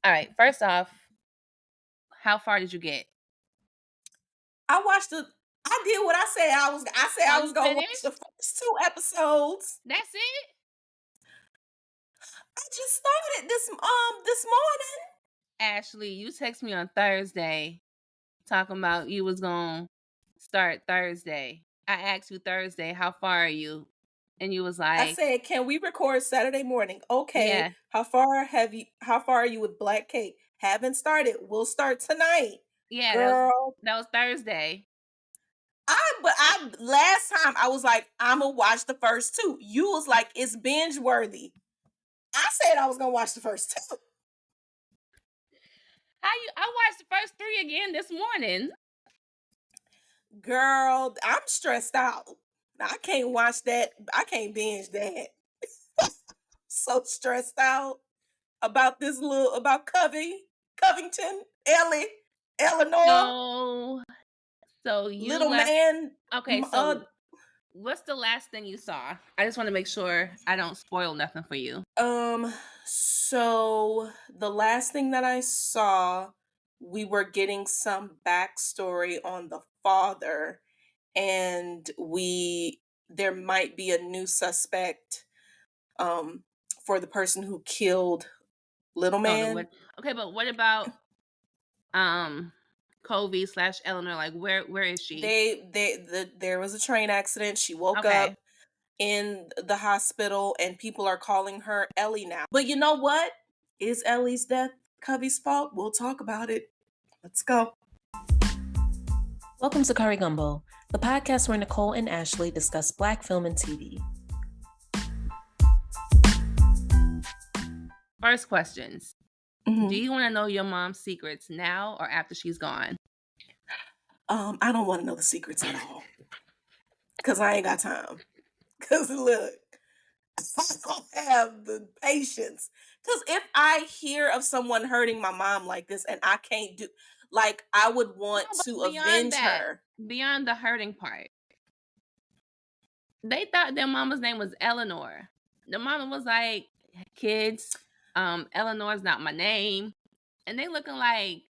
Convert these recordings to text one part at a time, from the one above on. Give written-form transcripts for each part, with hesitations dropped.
All right. First off, how far did you get? I watched the. I did what I said I was. I said Oh, I was you gonna watch the finished? first two episodes. That's it? I just started this morning. Ashley, you text me on Thursday talking about you was going to start Thursday. I asked you Thursday, how far are you? And you was I like, said, "Can we record Saturday morning?" Okay. yeah, How far are you with Black Cake? Haven't started. We'll start tonight, yeah, girl. that was Thursday. I last time I was like, I'ma watch the first two. You was like, it's binge worthy. I said I was gonna watch the first two. I watched the first 3 again this morning. Girl, I'm stressed out. I can't watch that. I can't binge that. So stressed out about about Covington, Ellie, Eleanor, So so you little left. man. Okay, so what's the last thing you saw? I just want to make sure I don't spoil nothing for you. So the last thing that I saw, we were getting some backstory on the father, and we there might be a new suspect um for the person who killed little Oh, the man. what? Okay, but what about um Covey slash Eleanor? Like, where is she? There was a train accident. She woke Okay. up in the hospital, and people are calling her Ellie now. But you know what? Is Ellie's death Covey's fault? We'll talk about it. Let's go. Welcome to Curry Gumbo, the podcast where Nicole and Ashley discuss Black film and TV. First questions. Mhm. Do you want to know your mom's secrets now or after she's gone? I don't want to know the secrets at all because I ain't got time. Because look, I don't have the patience. Because if I hear of someone hurting my mom like this and I can't do, like, I would want No, to but beyond avenge that, her. beyond the hurting part, they thought their mama's name was Eleanor. The mama was like, kids, Eleanor's not my name. And they looking like,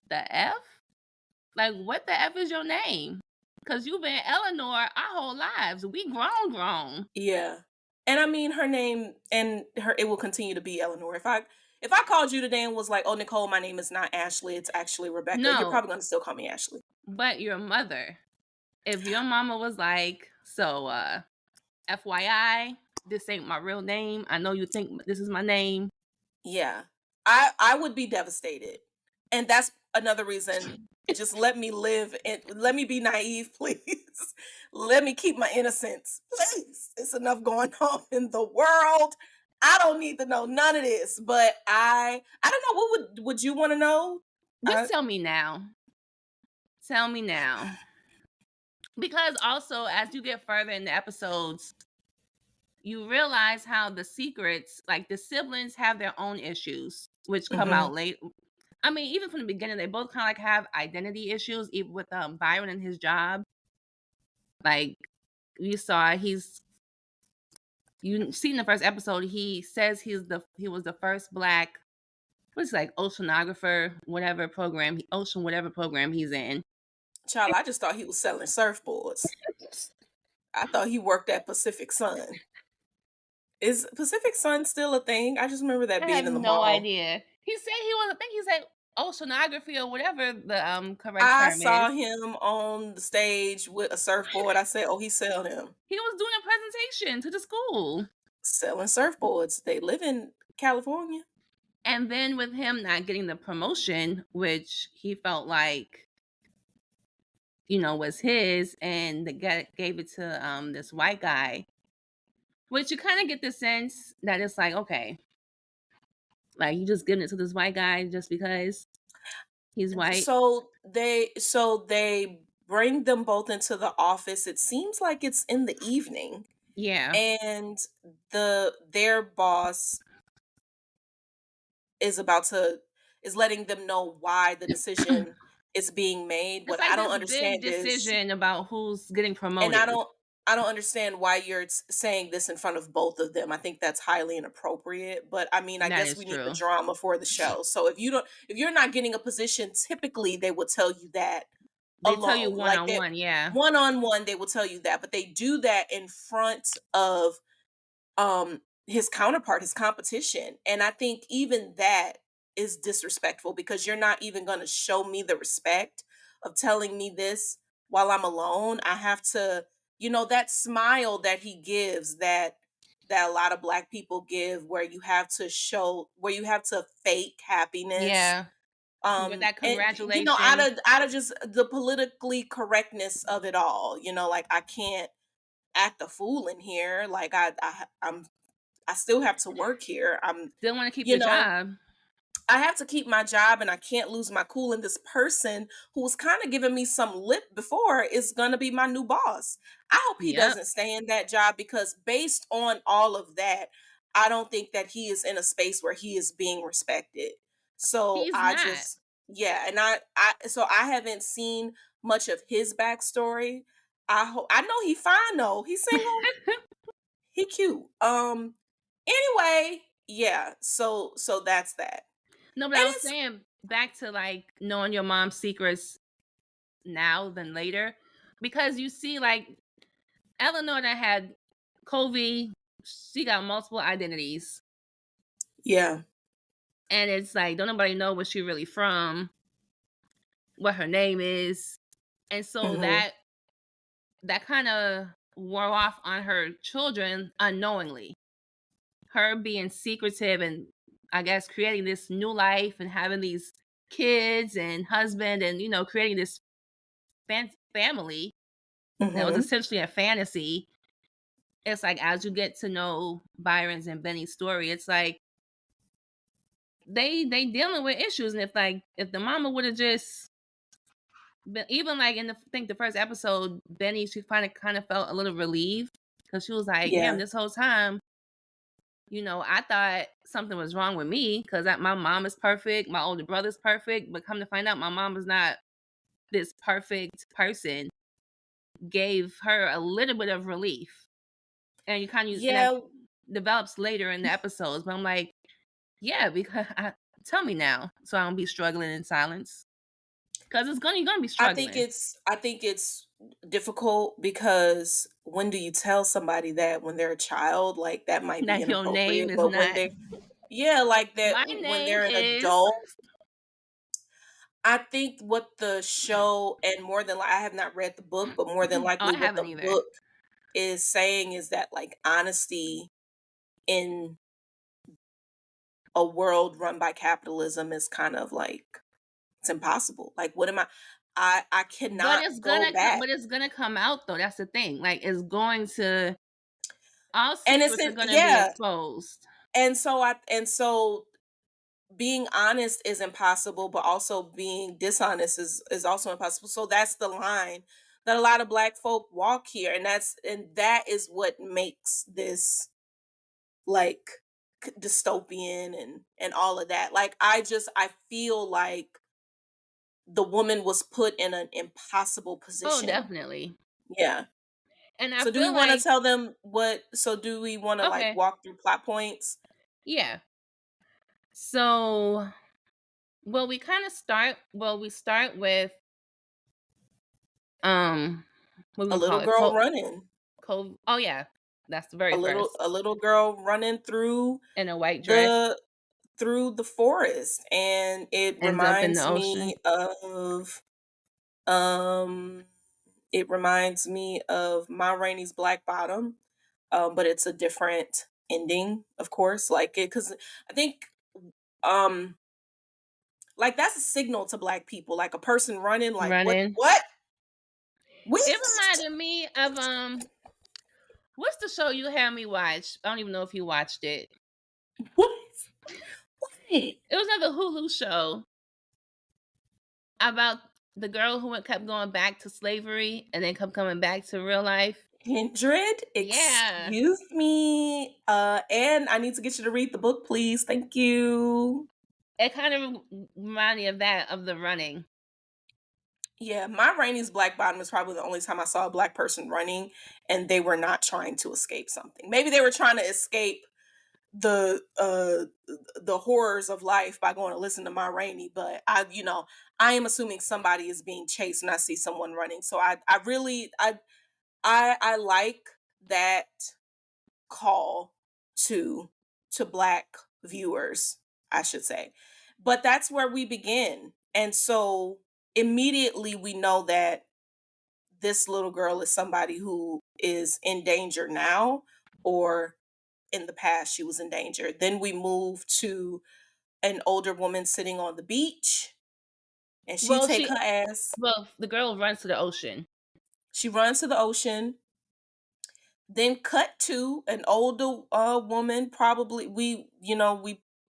the F? Like, what the F is your name? Because you've been Eleanor our whole lives. We grown. Yeah. And I mean her name and her it will continue to be Eleanor. If I called you today and was like, "Oh, Nicole, my name is not Ashley, it's actually Rebecca," you're No, probably going to still call me Ashley. but your mother. If your mama was like, so FYI, this ain't my real name. I know you think this is my name. Yeah. I would be devastated. And that's another reason, just let me live and let me be naive, please. Let me keep my innocence. Please. It's enough going on in the world. I don't need to know none of this, but I don't know, what would you want to know? Just tell me now. Tell me now. Because also, as you get further in the episodes, you realize how the secrets, like the siblings, have their own issues, which come Mhm. out late. I mean, even from the beginning, they both kind of like have identity issues, even with Byron and his job. Like you saw, you see in the first episode, he says he was the first black, what's like oceanographer, whatever program he's in. Child, I just thought he was selling surfboards. I thought he worked at Pacific Sun. Is Pacific Sun still a thing? I just remember that I have being in the no mall. idea. He said he was. I think he said oceanography or whatever the correct I term saw is. him on the stage with a surfboard. I said, "Oh, he sell them. He was doing a presentation to the school. Selling surfboards. They live in California." And then with him not getting the promotion, which he felt like, was his, and the guy gave it to this white guy, which you kind of get the sense that it's like, okay, like you just giving it to this white guy just because he's white. So they bring them both into the office. It seems like it's in the evening, Yeah. and their boss is about to is letting them know why the decision is being made. It's What like I don't this big understand is, decision about who's getting and I promoted. don't I don't understand why you're saying this in front of both of them. I think that's highly inappropriate, but I mean, I That guess is we need the true. drama for the show. So if you're not getting a position, typically they will tell you that They tell you alone. one Like on they one, yeah. one on one, they will tell you that, but they do that in front of his counterpart, his competition. And I think even that is disrespectful because you're not even going to show me the respect of telling me this while I'm alone. I have to, that smile that he gives, that a lot of black people give, where you have to fake happiness. Yeah. With that And out congratulations. of just the politically correctness of it all, like I can't act a fool in here. Like I still have to work here. Still want to keep you your know, job. I have to keep my job and I can't lose my cool. And this person who was kind of giving me some lip before is going to be my new boss. I hope he Yep. doesn't stay in that job because based on all of that, I don't think that he is in a space where he is being respected. So He's I not. just, yeah. And so I haven't seen much of his backstory. I know he fine though. He's single. He cute. Anyway, yeah. So that's that. No, but And I was saying back to like knowing your mom's secrets now than later. Because you see, like Eleanor that had Colby, she got multiple identities. yeah. And it's like, don't nobody know where she really from, what her name is. And so Mhm. that kind of wore off on her children unknowingly. Her being secretive and I guess creating this new life and having these kids and husband and creating this family that was Mhm. essentially a fantasy. It's like as you get to know Byron's and Benny's story, it's like they dealing with issues, and if the mama would have just been, even like in the I think the first episode, Benny, she kind of felt a little relieved because she was like, damn, Yeah. this whole time, I thought something was wrong with me because my mom is perfect, my older brother's perfect, but come to find out, my mom is not this perfect person. Gave her a little bit of relief, and and that Yeah. develops later in the episodes. But I'm like, yeah, because tell me now, so I don't be struggling in silence. Because you're gonna be struggling. I think it's difficult because when do you tell somebody that when they're a child? Like that might be That your name inappropriate, is but when not. they yeah, like that My when name they're an is. adult, I think what the show and more than I have not read the book, but more than Oh, likely I what haven't the either. book is saying is that like honesty in a world run by capitalism is kind of like it's impossible. Like what am I But cannot it's go gonna come. back. But it's gonna come out though. That's the thing. Like it's going to. All And it's secrets are in, gonna be yeah. exposed. And so being honest is impossible, but also being dishonest is also impossible. So that's the line that a lot of black folk walk here, and that is what makes this like dystopian and all of that. Like I feel like the woman was put in an impossible Oh, position. definitely. Yeah. And I So do we feel want to like tell them do we want to like okay, walk through plot points? yeah. So, well, we kind of start. Well, we start with what we A gonna call little it? girl running. Oh yeah, that's the very first A little girl running in a white dress the through the forest, and ends up in the ocean. um it reminds me of Ma Rainey's Black Bottom, but it's a different ending, of course, like it because I think um like that's a signal to black people, like a person running like Running. what It reminded me of what's the show you had me watch? I don't even know if you watched it. what what It was another Hulu show about the girl who kept going back to slavery and then kept coming back to real life. Kindred, Yeah. excuse me. And I need to get you to read the book, please. Thank you. It kind of reminded me of that, of the running. Yeah, Ma Rainey's Black Bottom is probably the only time I saw a black person running and they were not trying to escape something. Maybe they were trying to escape the horrors of life by going to listen to Ma Rainey, but I am assuming somebody is being chased and I see someone running. So I really I like that call to black viewers, I should say. But that's where we begin. And so immediately we know that this little girl is somebody who is in danger now, or in the past she was in danger. Then we move to an older woman sitting on the beach and she Well, take her ass, the girl runs to the ocean. she runs to the ocean. Then cut to an older woman, probably we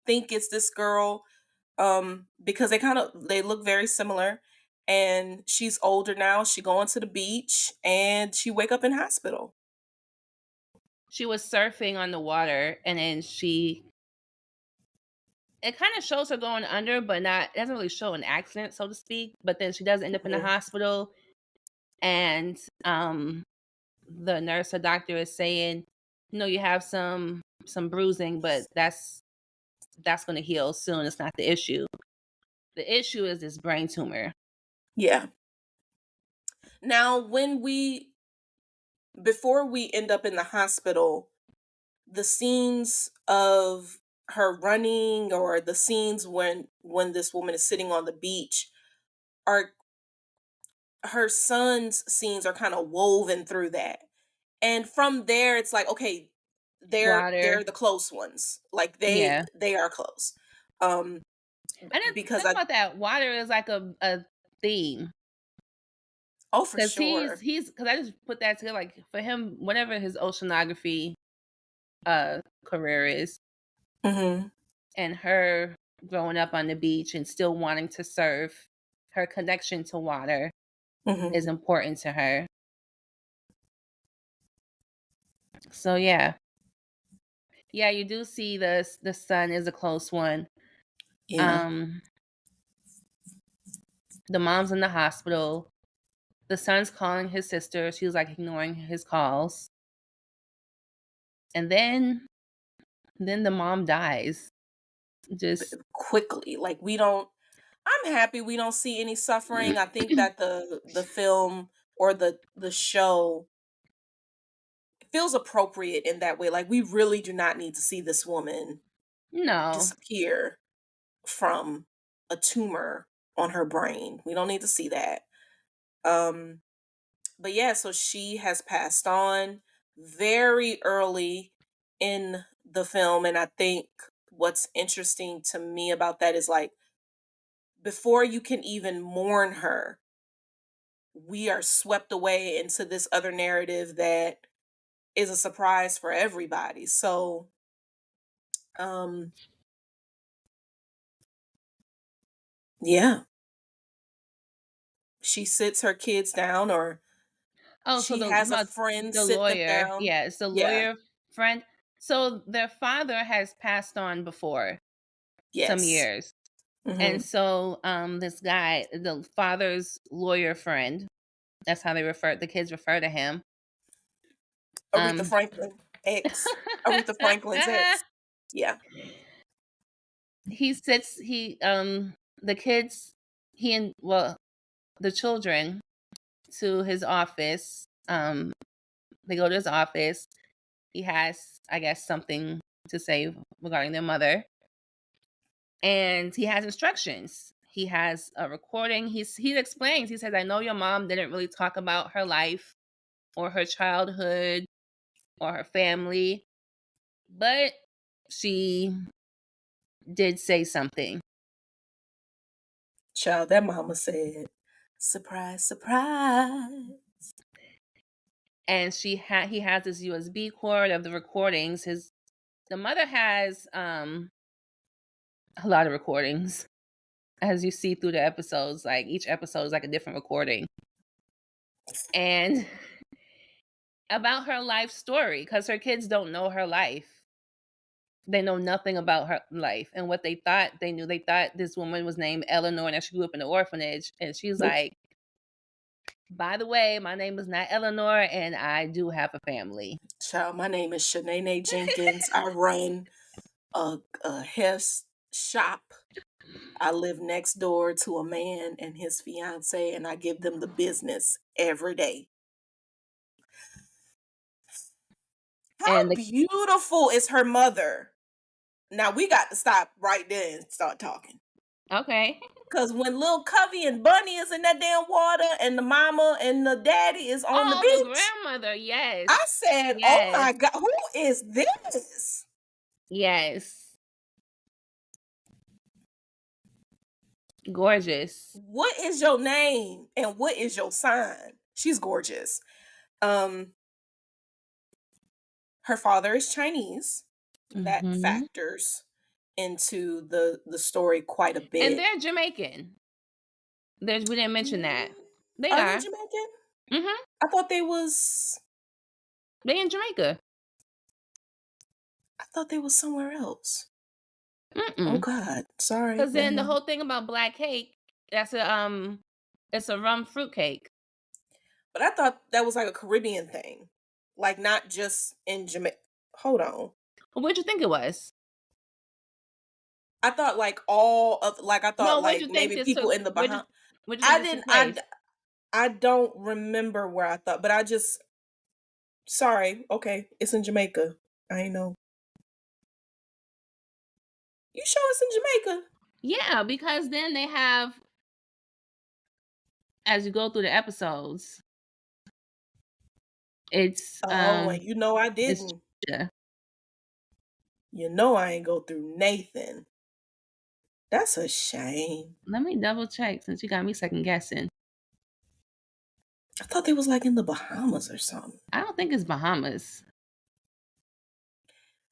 think it's this girl, because they look very similar, and she's older now. She going to the beach and she wake up in hospital. She was surfing on the water, and then it kind of shows her going under, but it doesn't really show an accident, so to speak. But then she does end up in the Mhm. hospital, and the nurse or doctor is saying, you have some bruising, but that's going to heal soon. It's not the issue. The issue is this brain tumor. Yeah. Now, before we end up in the hospital, the scenes of her running, or the scenes when this woman is sitting on the beach, are her son's scenes are kind of woven through that. And from there it's like, okay, they're Water. the close ones. Like Yeah. they are close. Um I didn't because think about that. Water is like a theme. oh, for Because sure. because I just put that together, like for him, whatever his oceanography career is, Mhm. and her growing up on the beach and still wanting to surf, her connection to water Mhm. is important to her. So yeah, you do see the son is a close one. Yeah. Um, the mom's in the hospital. The son's calling his sister. She was like ignoring his calls, and then the mom dies. Just Quickly. Like, I'm happy we don't see any suffering. I think that the film, or the show, feels appropriate in that way. Like, we really do not need to see this woman no. disappear from a tumor on her brain. We don't need to see that. Um, but yeah, so she has passed on very early in the film. And I think what's interesting to me about that is, like, before you can even mourn her, we are swept away into this other narrative that is a surprise for everybody. So, um, yeah, she sits her kids down, or Oh, so she the has a about friend the sit them lawyer. down. Yeah, it's the Yeah. lawyer friend. So their father has passed on before some Yes. years. And Mhm. so this guy, the father's lawyer friend, that's how the kids refer to him. Aretha Um Franklin ex. Aretha Franklin's ex. Yeah. he sits the kids he and well the children to his office. They go to his office. He has, I guess, something to say regarding their mother. And he has instructions. He has a recording. He explains. He says, "I know your mom didn't really talk about her life or her childhood or her family, but she did say something." Child, that mama said, "Surprise, surprise." And he has this USB cord of the recordings. The mother has a lot of recordings, as you see through the episodes. Like each episode is like a different recording. And about her life story, because her kids don't know her life. They know nothing about her life. And what they thought this woman was named Eleanor, and that she grew up in an orphanage. And she's Nope. like, By the way, my name is not Eleanor, and I do have a family. Child, my name is Shanae Jenkins. I run a hair shop. I live next door to a man and his fiance, and I give them the business every day. How And the beautiful is her mother? Now we got to stop right there and start talking. okay. Cause when little Covey and Bunny is in that damn water, and the mama and the daddy is on the Oh, the beach, grandmother. Yes. I said, "Oh my Yes. God, who is this?" Yes. Gorgeous. What is your name and what is your sign? She's gorgeous. Her father is Chinese. That Mhm. factors into the story quite a And bit. they're Jamaican. We didn't mention that. They Are they are. Jamaican? Mhm. I thought they was. They in Jamaica. I thought they was somewhere else. Oh Mm-mm. God, sorry. Because then the never mind. whole thing about black cake, that's it's a rum fruit cake. But I thought that was like a Caribbean thing, like not just in Jamaica. Hold on. What'd you think it was? I thought like all of like I thought No, where'd like you think maybe this people took? in the Where'd you Bahamas. where'd you I think this took didn't. place? I don't remember where I thought, but I just. Sorry. Okay, it's in Jamaica. I ain't know. You sure it's in Jamaica? Yeah, because then they have, as you go through the episodes, it's Oh, and you know I it's didn't. Georgia. You know I ain't go through Nathan. That's a shame. Let me double check since you got me second guessing. I thought they was like in the Bahamas or something. I don't think it's Bahamas.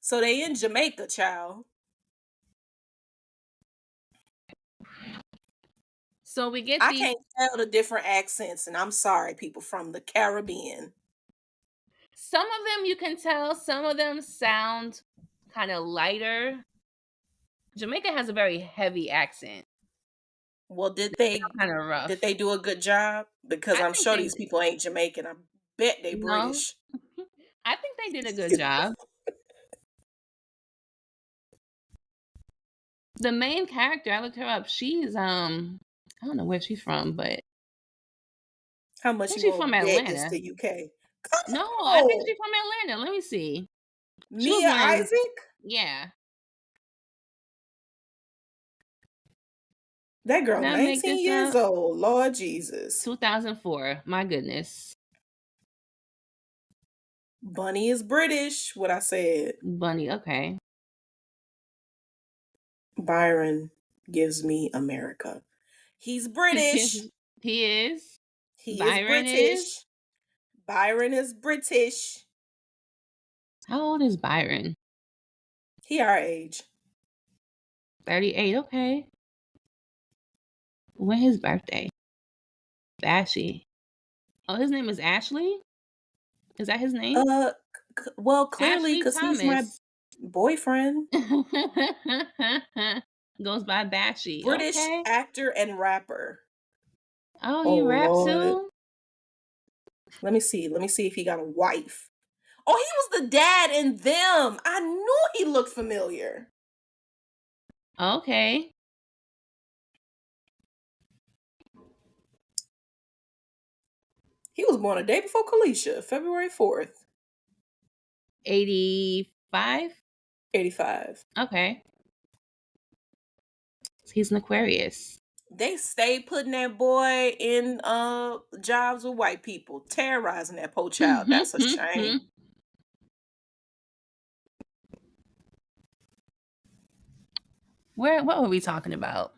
So they in Jamaica, child. So we get I these. can't tell the different accents, and I'm sorry, people from the Caribbean. Some of them you can tell. Some of them sound kind of lighter. Jamaica has a very heavy accent. Well, did they Kind of rough. do a good job? Because I I'm think sure they these people ain't Jamaican. I bet they no. British. I think they did a good job. The main character, I looked her up. She's I don't know where she's from, but How I much think you she's from gonna bet it's Atlanta. the UK? Come No, I think on, she's from Atlanta. Let me see. She was Mia one of Isaac. yeah. That girl, Did I make 19 this years up? old. Lord Jesus. 2004. My goodness. Bunny is British. What I said. Bunny, okay. Byron gives me America. He's British. He is. He is Byron is. British. Byron is British. How old is Byron? He our age. 38. Okay. When his birthday? Ashley. Oh, his name is Ashley? Is that his name? Well, clearly, Ashley because he's my Thomas. boyfriend. Goes by Bashy. British Okay. actor and rapper. Oh, Oh he rap Lord. too? Let me see. Let me see if he got a wife. Oh, he was the dad in them. I knew he looked familiar. Okay. He was born a day before Kalisha, February 4th, 85? 85. Okay. He's an Aquarius. They stay putting that boy in jobs with white people, terrorizing that poor child. That's a shame. What were we talking about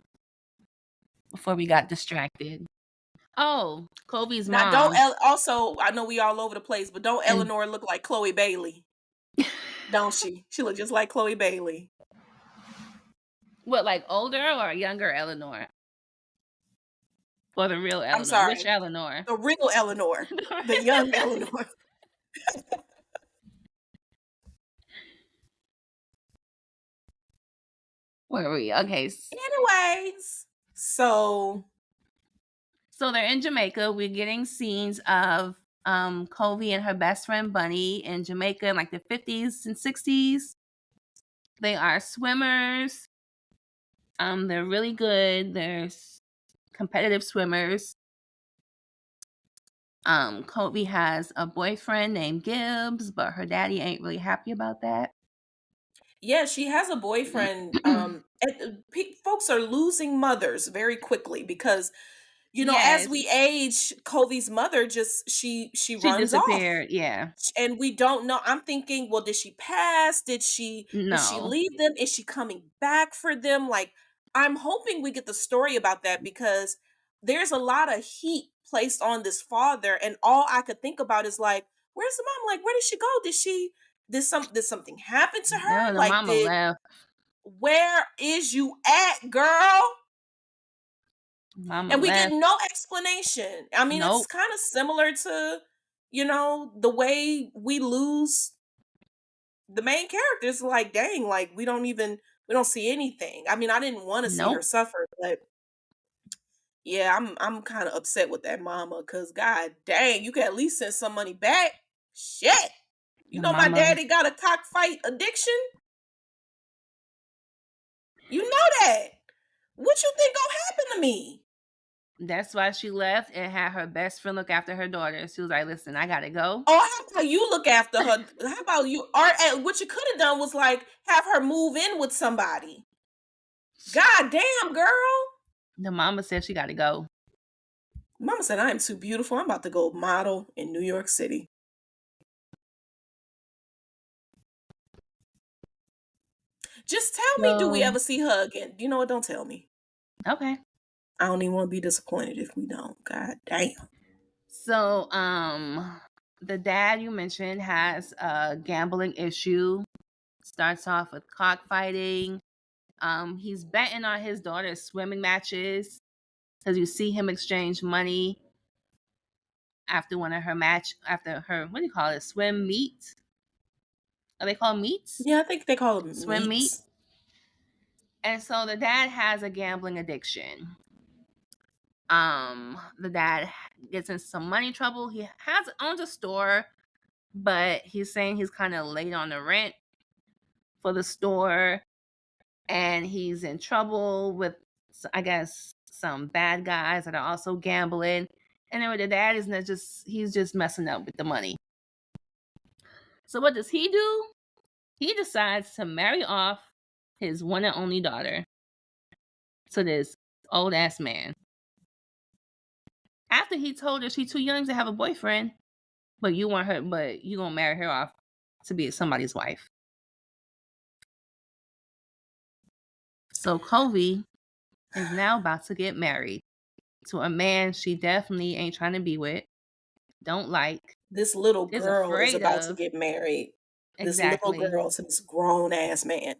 before we got distracted? Oh, Kobe's Now, mom. also, I know we all over the place, but don't And- Eleanor look like Chloe Bailey? Don't she? She look just like Chloe Bailey. What, like older or younger Eleanor? Or the real Eleanor? I'm sorry. Which Eleanor? The real Eleanor. The young Eleanor. Where were we? Okay. Anyways, so So they're in Jamaica. We're getting scenes of Covey and her best friend Bunny in Jamaica in like the 50s and 60s. They are swimmers. They're really good. They're competitive swimmers. Covey has a boyfriend named Gibbs, but her daddy ain't really happy about that. Yeah, she has a boyfriend. Folks are losing mothers very quickly because as Yes, we age, Covey's mother she she runs off, disappeared. Yeah. and we don't know. I'm thinking, well, did she pass? Did she No. leave them? Is she coming back for them? Like, I'm hoping we get the story about that because there's a lot of heat placed on this father, and all I could think about is like, where's the mom? Like, where did she go? Did something happen to No, her? the Like, mama left. where is you at, girl? Mama And we get left. no explanation. I mean, it's Nope. kind of similar to, the way we lose the main characters. Like, dang, like we don't see anything. I mean, I didn't want to see her Nope. suffer, but yeah, I'm kind of upset with that mama because god dang, you could at least send some money back. Shit. The My mama. daddy got a cockfight addiction. You know that. What you think gonna happen to me? That's why she left and had her best friend look after her daughter. She was like, "Listen, I gotta go." Oh, how about you look after her? How about you? Or what you could have done was like have her move in with somebody. God damn, girl. The mama said she gotta go. Mama said, I am too beautiful. I'm about to go model in New York City. Just tell me, do we So ever see her again? You know what? Don't tell me. okay. I don't even want to be disappointed if we don't. God damn. So the dad you mentioned has a gambling issue. Starts off with cockfighting. He's betting on his daughter's swimming matches because you see him exchange money after what do you call it, swim meet? Are they called meets? Yeah, I think they call them Swim meet. meats. And so the dad has a gambling addiction. The dad gets in some money trouble. He owns a store, but he's saying he's kind of late on the rent for the store, and he's in trouble with, I guess, some bad guys that are also gambling. And then the dad he's just messing up with the money. So what does he do? He decides to marry off his one and only daughter to this old ass man. After he told her she's too young to have a boyfriend, but you gonna marry her off to be somebody's wife. So Covey is now about to get married to a man she definitely ain't trying to be with, don't like, This little is girl is afraid about to of. get married. This little Exactly. girl to this grown ass man.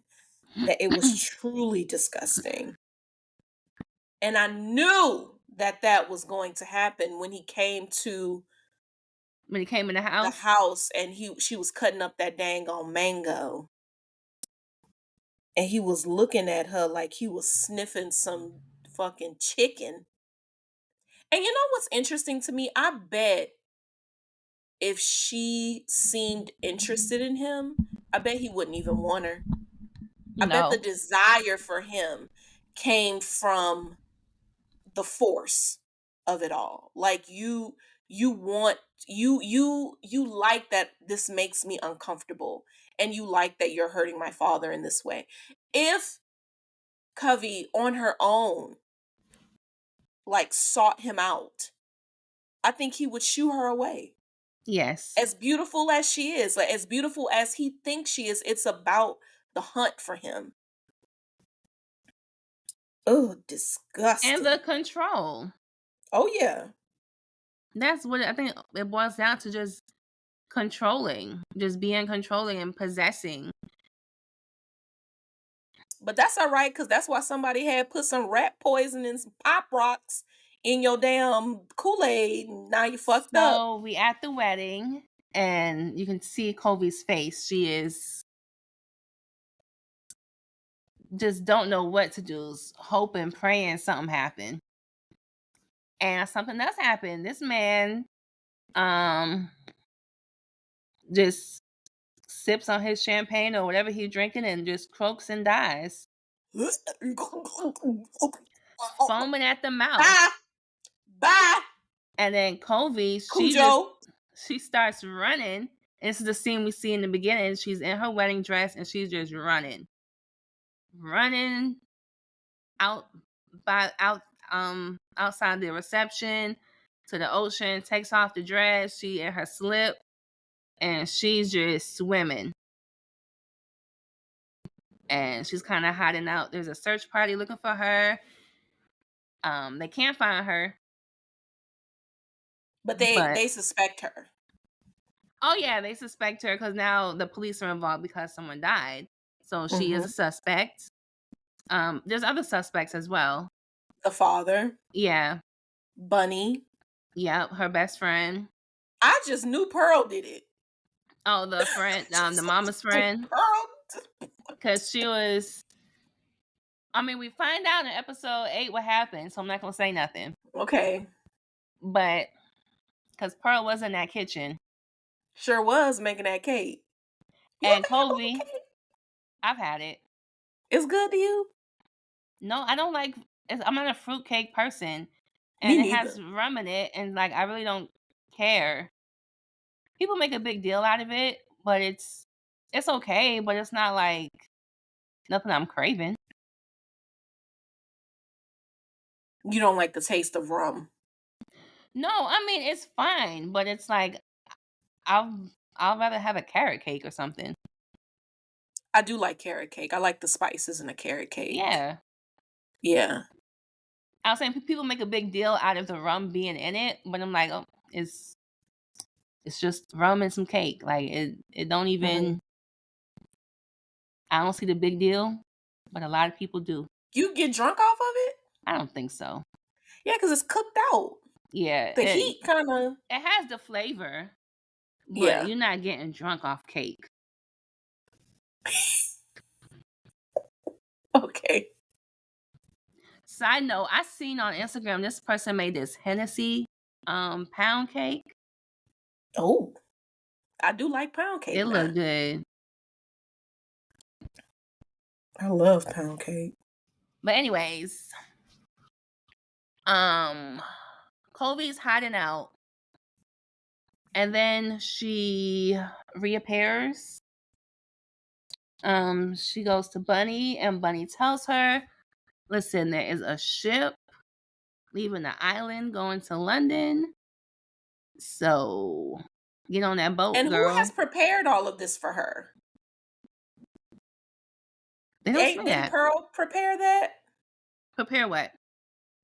That it was truly disgusting. And I knew that was going to happen when he came to When he came in the the house, house and she was cutting up that dang on mango. And he was looking at her like he was sniffing some fucking chicken. And you know what's interesting to me? I bet if she seemed interested in him, I bet he wouldn't even want her. I bet the no. desire for him came from the force of it all. Like you want you like that this makes me uncomfortable, and you like that you're hurting my father in this way. If Covey on her own like sought him out, I think he would shoo her away. Yes. As beautiful as she is, like as beautiful as he thinks she is, it's about the hunt for him. Oh, And disgusting. the control. Oh yeah. That's what I think it boils down to, just controlling, just being controlling and possessing. But that's all right, because that's why somebody had put some rat poison and some pop rocks in your damn Kool-Aid, and now you fucked up. So we at the wedding, and you can see Covey's face. She is just don't know what to do, hoping, praying something happen. And something else happened. This man just sips on his champagne or whatever he's drinking and just croaks and dies, foaming at the mouth. Bye. And then Colby, Cujo. she starts running. And this is the scene we see in the beginning. She's in her wedding dress and she's just running outside the reception to the ocean, takes off the dress, she in her slip, and she's just swimming. And she's kind of hiding out. There's a search party looking for her. They can't find her. But they suspect her. Oh yeah, they suspect her because now the police are involved because someone died. So she is a suspect. There's other suspects as well. The father. Yeah. Bunny. Yep, her best friend. I just knew Pearl did it. Oh, the friend, the mama's friend. Pearl. Because she was. I mean, we find out in episode 8 what happened, so I'm not gonna say nothing. Okay. But because Pearl was in that kitchen. Sure was making that cake. And Colby, I've had it. It's good to you? No, I don't like. I'm not a fruitcake person, and it has rum in it, and like I really don't care. People make a big deal out of it, but it's okay, but it's not like nothing I'm craving. You don't like the taste of rum? No, I mean it's fine, but it's like I'll rather have a carrot cake or something. I do like carrot cake. I like the spices in a carrot cake. Yeah. Yeah. I was saying people make a big deal out of the rum being in it, but I'm like, oh, it's just rum and some cake. Like it don't even. I don't see the big deal, but a lot of people do. You get drunk off of it? I don't think so. Yeah, because it's cooked out. Yeah. The heat kind of. It has the flavor, but you're not getting drunk off cake. Okay. Side note, I seen on Instagram this person made this Hennessy pound cake. Oh, I do like pound cake. It looked good. I love pound cake. But anyways, Colby's hiding out, and then she reappears. She goes to Bunny, and Bunny tells her, listen, there is a ship leaving the island going to London. So get on that boat, and girl. Who has prepared all of this for her? They don't say that. Did Pearl prepare that? Prepare what?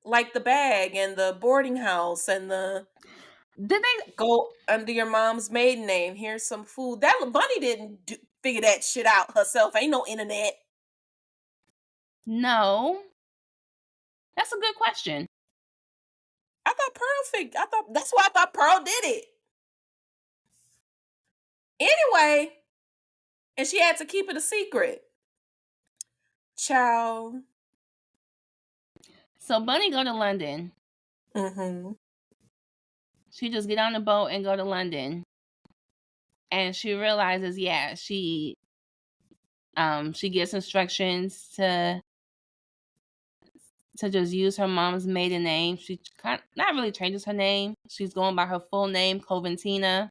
Like the bag and the boarding house and the... Did they go under your mom's maiden name? Here's some food. That Bunny didn't figure that shit out herself. Ain't no internet. No. That's a good question. I thought that's why I thought Pearl did it. Anyway, and she had to keep it a secret. Ciao. So Bunny go to London. She just get on the boat and go to London. And she realizes, she gets instructions to just use her mom's maiden name. She not really changes her name. She's going by her full name, Coventina.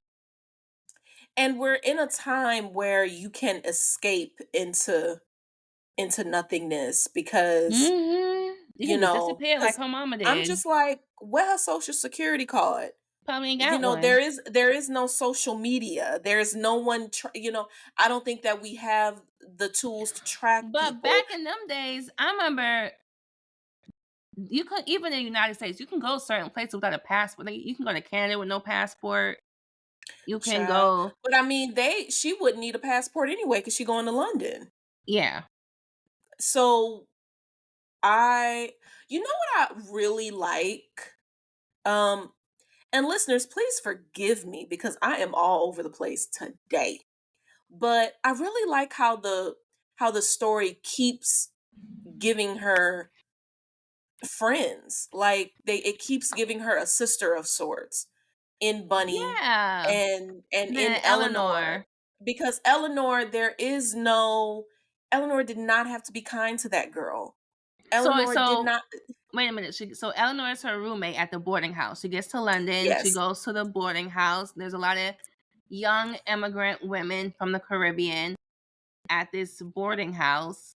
And we're in a time where you can escape into nothingness because you know, disappear like her mama did. I'm just like, where her social security card? Probably ain't got one. there is no social media. There's no one. I don't think that we have the tools to track. But people. Back in them days, I remember you could, even in the United States, you can go certain places without a passport. Like, you can go to Canada with no passport. You can go, but I mean, she wouldn't need a passport anyway because she's going to London. Yeah. So, you know what I really like, and listeners, please forgive me because I am all over the place today. But I really like how the story keeps giving her friends. Like it keeps giving her a sister of sorts in Bunny Yeah. and And in then Eleanor, Eleanor. because Eleanor did not have to be kind to that girl. So Eleanor did so not. wait a minute. So Eleanor is her roommate at the boarding house. She gets to London. She Yes, goes to the boarding house. There's a lot of young immigrant women from the Caribbean at this boarding house,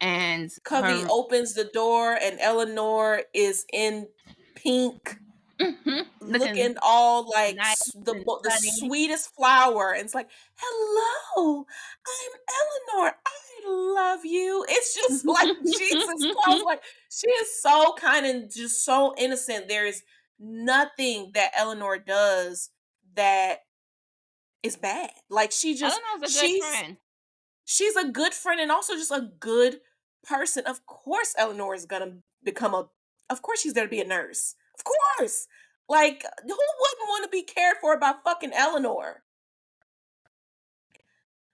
and Covey her opens the door and Eleanor is in pink, looking looking all like nice and the sunny. sweetest flower, and it's like, "Hello, I'm Eleanor. I love you." It's just like Jesus Christ, like she is so kind and just so innocent. There is nothing that Eleanor does that is bad. Like Eleanor's a good friend. she's a good friend and also just a good person. Of course, Eleanor is gonna of course, she's there to be a nurse. Of course. Like, who wouldn't want to be cared for by fucking Eleanor?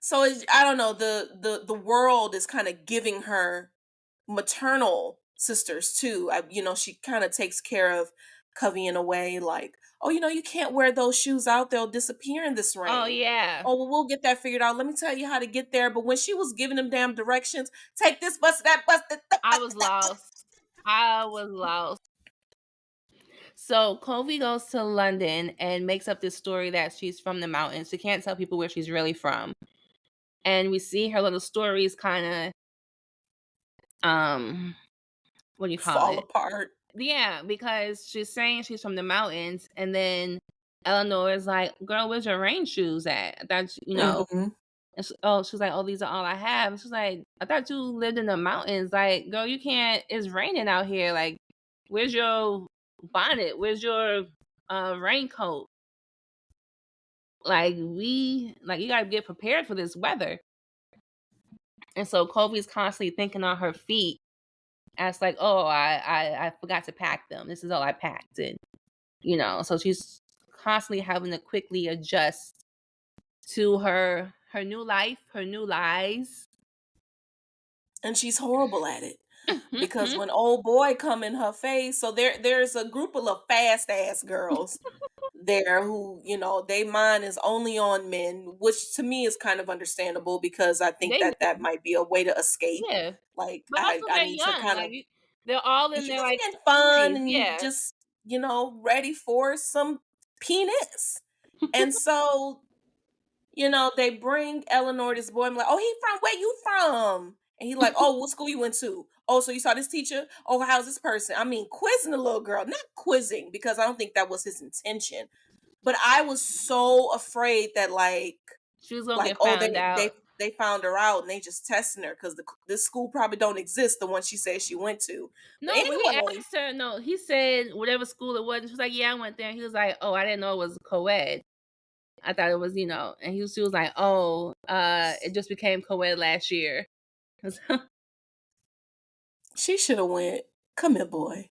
So I don't know. The world is kind of giving her maternal sisters too. She kind of takes care of Covey in a way, like, oh, you can't wear those shoes out; they'll disappear in this Oh rain. yeah. Oh, well, we'll get that figured out. Let me tell you how to get there. But when she was giving them damn directions, take this bus, that bus, I was lost. I was lost. So Covey goes to London and makes up this story that she's from the mountains. She can't tell people where she's really from. And we see her little stories kind of what do you call fall it? apart. Yeah, because she's saying she's from the mountains, and then Eleanor is like, "Girl, where's your rain shoes at? I thought Hmm. And she's like, "Oh, these are all I have." And she's like, "I thought you lived in the mountains. Like, girl, you can't. It's raining out here. Like, where's your bonnet? Where's your raincoat? Like, you gotta get prepared for this weather." And so Kobe's constantly thinking on her feet as like, "Oh, I forgot to pack them. This is all I packed." And so she's constantly having to quickly adjust to her new life, her new lies. And she's horrible at it. Because when old boy come in her face, so there's a group of little fast ass girls there who, they mind is only on men, which to me is kind of understandable because I think They that might be a way to escape. Yeah, Like but I, also I they're need to young. kind of, Like they're all in yes, their like and fun 20s. and Yeah. just, ready for some penis. And so, they bring Eleanor this boy. I'm like, oh, he from where you from? And he like, oh, what school you went to? Oh, so you saw this teacher? Oh, how's this person? I mean, quizzing the little girl, not quizzing because I don't think that was his intention. But I was so afraid that She was gonna get oh, found out. they found her out and they just testing her because this school probably don't exist, the one she said she went to. But No, when he anyway, asked her, no, he said whatever school it was. And she was like, "Yeah, I went there." And he was like, "Oh, I didn't know it was co-ed. I thought it was, And she was like, "Oh, it just became co-ed last year." she should have went. Come here, boy.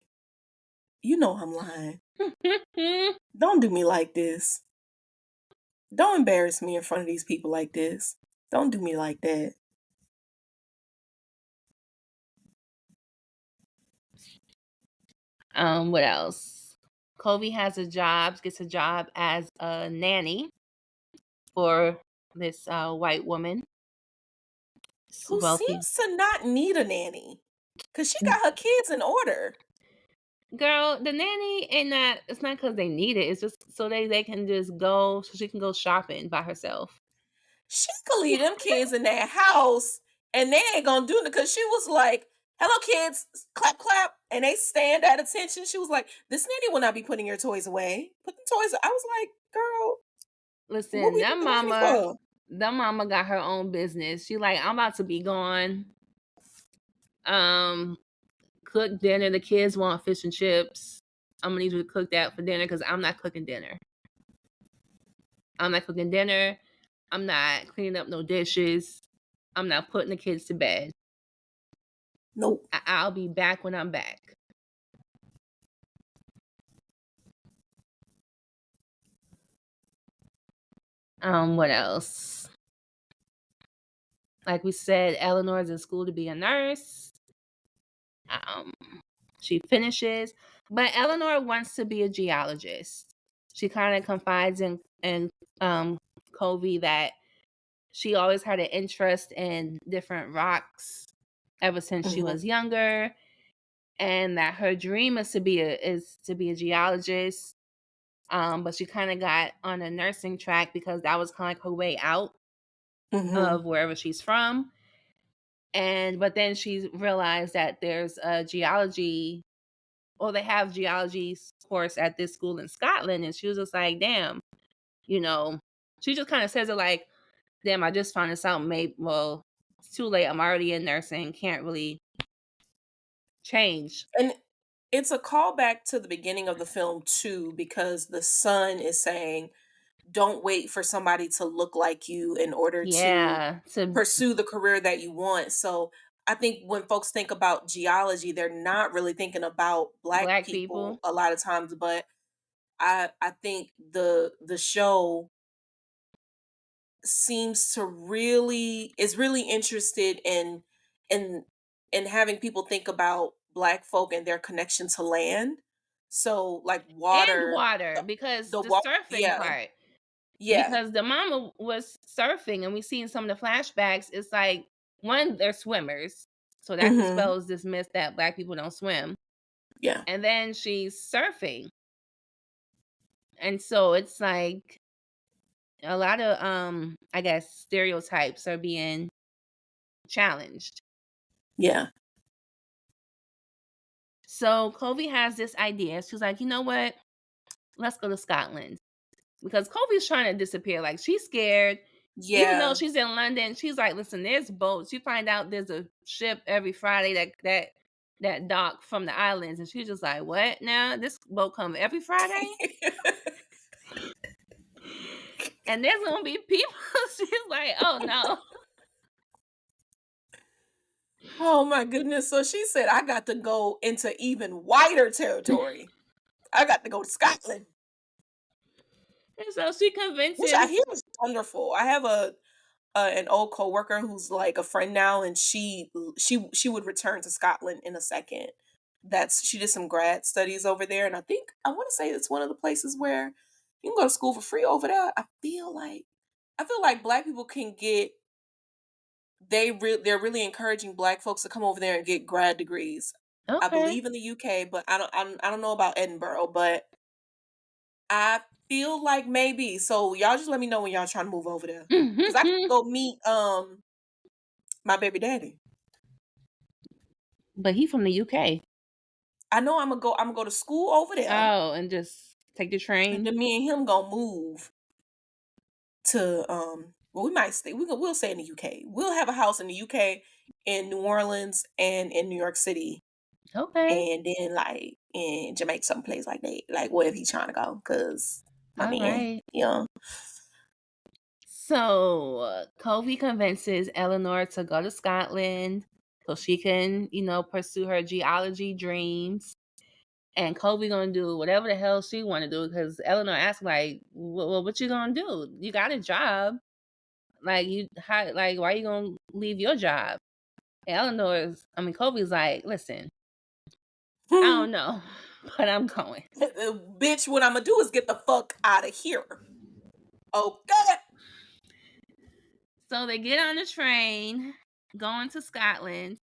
You know I'm lying. Don't do me like this. Don't embarrass me in front of these people like this. Don't do me like that. What else? Covey gets a job as a nanny for this white woman. Who Wealthy. seems to not need a nanny. Because she got her kids in order. Girl, the nanny it's not because they need it. It's just so they can just go, so she can go shopping by herself. She could leave them kids in that house and they ain't gonna do it because she was like, hello kids, clap clap, and they stand at attention. She was like, this nanny will not be putting your toys away. Put the toys. I was like, girl, what Listen, we that need the nanny mama, for? that mama got her own business. She like, I'm about to be gone. Cook dinner. The kids want fish and chips. I'm gonna need you to cook that for dinner because I'm not cooking dinner. I'm not cooking dinner. I'm not cleaning up no dishes. I'm not putting the kids to bed. Nope. I'll be back when I'm back. What else? Like we said, Eleanor's in school to be a nurse. She finishes, but Eleanor wants to be a geologist. She kind of confides in Covey that she always had an interest in different rocks ever since she was younger, and that her dream is to be a geologist. But she kind of got on a nursing track because that was kind of like her way out of wherever she's from. But then she realized that there's a geology, or they have geology course at this school in Scotland, and she was just like, damn, she just kind of says it like, damn, I just found this out. Maybe, well, it's too late. I'm already in nursing. Can't really change. And it's a callback to the beginning of the film too, because the son is saying, don't wait for somebody to look like you in order to pursue the career that you want. So I think when folks think about geology, they're not really thinking about black people a lot of times, but I think the show seems to is really interested in having people think about Black folk and their connection to land. So like water, because the surfing part. Yeah. Because the mama was surfing, and we see in some of the flashbacks, it's like, one, they're swimmers. So that dispels this myth that Black people don't swim. Yeah. And then she's surfing. And so it's like a lot of I guess stereotypes are being challenged. Yeah. So Covey has this idea. She's like, you know what? Let's go to Scotland. Because Covey's trying to disappear. Like, she's scared. Yeah. Even though she's in London, she's like, listen, there's boats. You find out there's a ship every Friday that dock from the islands. And she's just like, what now? This boat come every Friday? And there's going to be people. She's like, oh, no. Oh, my goodness. So she said, I got to go into even wider territory. I got to go to Scotland. And so she convinces... Which I hear is wonderful. I have an old coworker who's like a friend now, and she would return to Scotland in a second. She did some grad studies over there, and I want to say it's one of the places where you can go to school for free over there. I feel like Black people can get... They're really encouraging Black folks to come over there and get grad degrees. Okay. I believe in the UK, but I don't know about Edinburgh, but I feel like maybe. So y'all just let me know when y'all trying to move over there, because I can go meet my baby daddy. But he from the UK. I know I'm gonna go to school over there. Oh, and just take the train. And then me and him gonna move to well, we might stay. We'll stay in the UK. We'll have a house in the UK, in New Orleans, and in New York City. Okay. And then like in Jamaica, someplace like that. Like wherever he's trying to go, because my man, young. So Covey convinces Eleanor to go to Scotland so she can, pursue her geology dreams. And Covey gonna do whatever the hell she want to do, because Eleanor asked, like, well, what you gonna do? You got a job. Like, why you gonna leave your job? And Covey's like, listen, I don't know, but I'm going. Bitch, what I'm gonna do is get the fuck out of here. Okay. So they get on the train going to Scotland,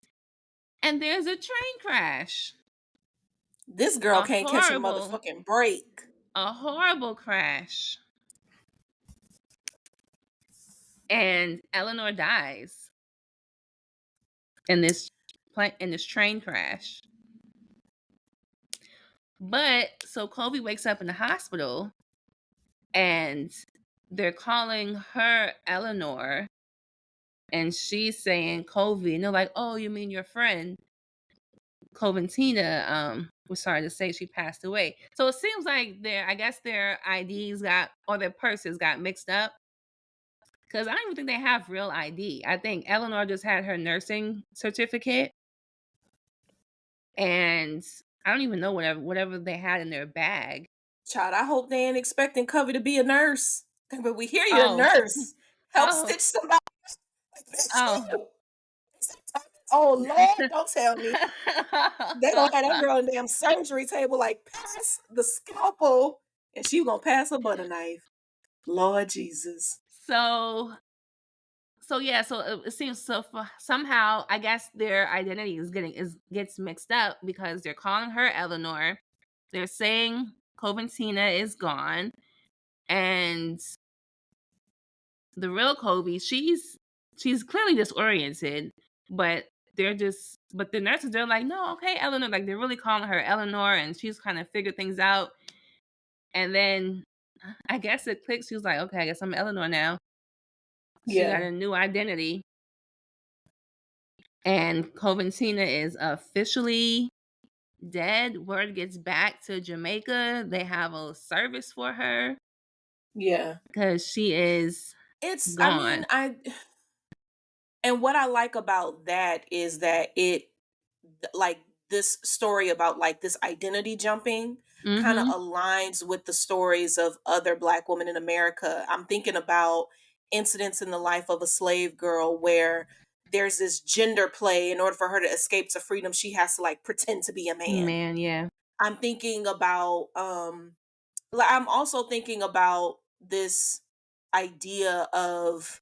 and there's a train crash. This girl can't catch a motherfucking break. A horrible crash. And Eleanor dies in this train crash. But so Covey wakes up in the hospital, and they're calling her Eleanor, and she's saying Covey, and they're like, oh, you mean your friend Coventina? We're sorry to say she passed away. So it seems like their IDs or their purses got mixed up. Because I don't even think they have real ID. I think Eleanor just had her nursing certificate. And I don't even know whatever they had in their bag. Child, I hope they ain't expecting Covey to be a nurse. But we hear you're a nurse. Help stitch somebody. Oh Lord, don't tell me. They gonna have that girl on the damn surgery table, like pass the scalpel, and she gonna pass a butter knife. Lord Jesus. So yeah, so it seems somehow I guess their identity gets mixed up because they're calling her Eleanor. They're saying Coventina is gone, and the real Kobe, she's clearly disoriented, but the nurses, they're like, no, okay, Eleanor, like they're really calling her Eleanor, and she's kind of figured things out. And then I guess it clicks. She was like, okay, I guess I'm Eleanor now. She got Yeah. a new identity. And Coventina is officially dead. Word gets back to Jamaica. They have a service for her Yeah. because she is gone. And what I like about that is that like this story about like this identity jumping kind of Mm-hmm. aligns with the stories of other Black women in America. I'm thinking about incidents in the life of a slave girl where there's this gender play. In order for her to escape to freedom, she has to like pretend to be a man. Man, yeah. I'm thinking about I'm also thinking about this idea of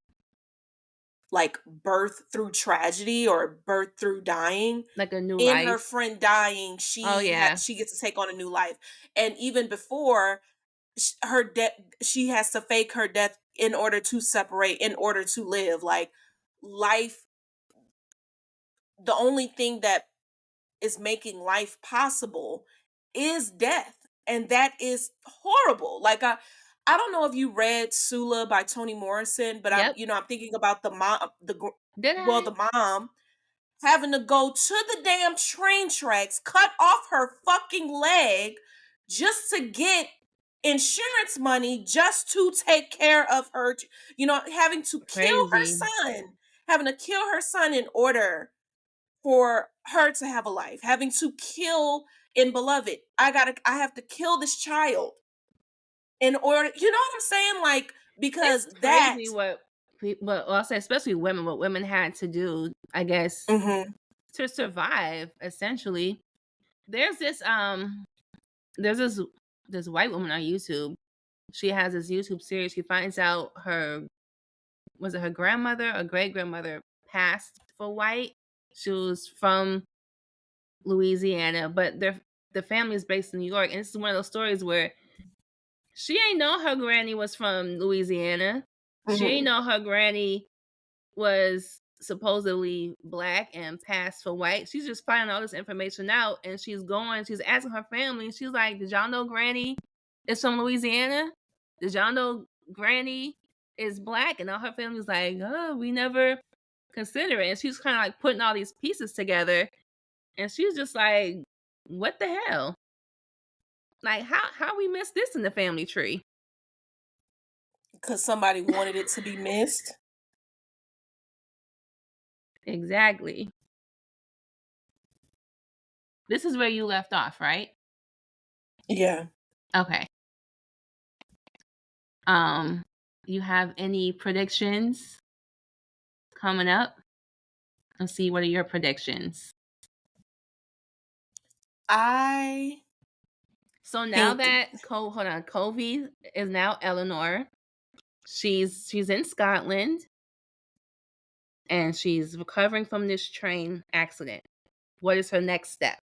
like birth through tragedy or birth through dying. Like a new In life. her friend dying, Oh, yeah. she gets to take on a new life. And even before her death, she has to fake her death in order to separate, in order to live. Like life, the only thing that is making life possible is death, and that is horrible. Like I don't know if you read Sula by Toni Morrison, but Yep. I'm thinking about the mom, Did the mom having to go to the damn train tracks, cut off her fucking leg just to get insurance money, just to take care of her, having to kill her Crazy. son, having to kill her son in order for her to have a life, having to kill in Beloved. I have to kill this child in order, you know what I'm saying? Like, because It's that crazy what I'll say, especially women, what women had to do, I guess, Mhm. to survive, essentially. There's this this white woman on YouTube. She has this YouTube series. She finds out her grandmother or great grandmother passed for white. She was from Louisiana, but the family is based in New York. And this is one of those stories where she ain't know her granny was from Louisiana. She ain't Mhm. know her granny was supposedly Black and passed for white. She's just finding all this information out, and she's asking her family, and she's like, did y'all know granny is from Louisiana? Did y'all know granny is Black? And all her family's like, oh, we never consider it. And she's kind of like putting all these pieces together, and she's just like, what the hell? Like, how we missed this in the family tree? Because somebody wanted it to be missed. Exactly. This is where you left off, right? Yeah. Okay. You have any predictions coming up? Let's see, what are your predictions? So now that Covey is now Eleanor. She's in Scotland, and she's recovering from this train accident. What is her next step?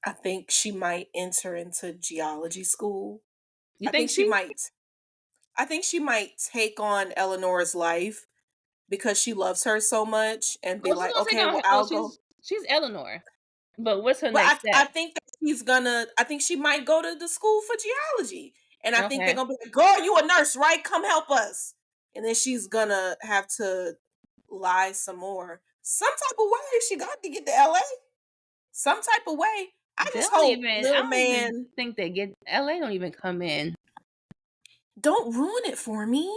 I think she might enter into geology school. You I think think she might take on Eleanor's life because she loves her so much and be Well, she's like, gonna take okay, on well, her. Oh, I'll go. she's Eleanor. But what's her But next I step? think that I think she might go to the school for geology. And I think they're Okay. going to be like, girl, you a nurse, right? Come help us. And then she's going to have to lie some more. Some type of way she got to get to LA. Some type of way. I just hope I little don't man even think they get LA don't even come in. don't ruin it for me.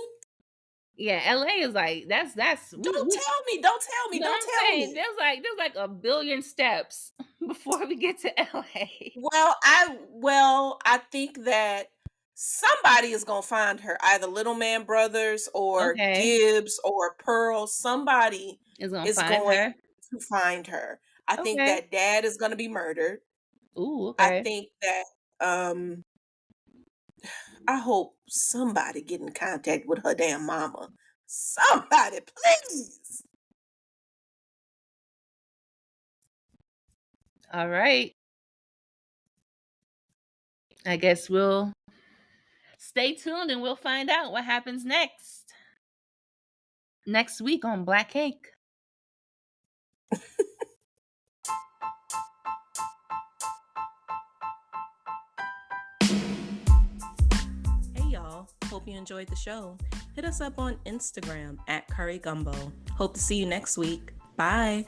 Yeah, LA is like that's Don't tell me. you know what I'm saying? There's like a billion steps before we get to LA. Well, I think that somebody is gonna find her, either Little Man Brothers or Okay. Gibbs or Pearl. Somebody Is gonna is find going her. to find her. I think Okay. that dad is going to be murdered. Ooh, I okay. think that I hope somebody get in contact with her damn mama. Somebody, please. All right. I guess we'll stay tuned and we'll find out what happens next week on Black Cake. Hey y'all, hope you enjoyed the show. Hit us up on Instagram at Curry Gumbo. Hope to see you next week. Bye.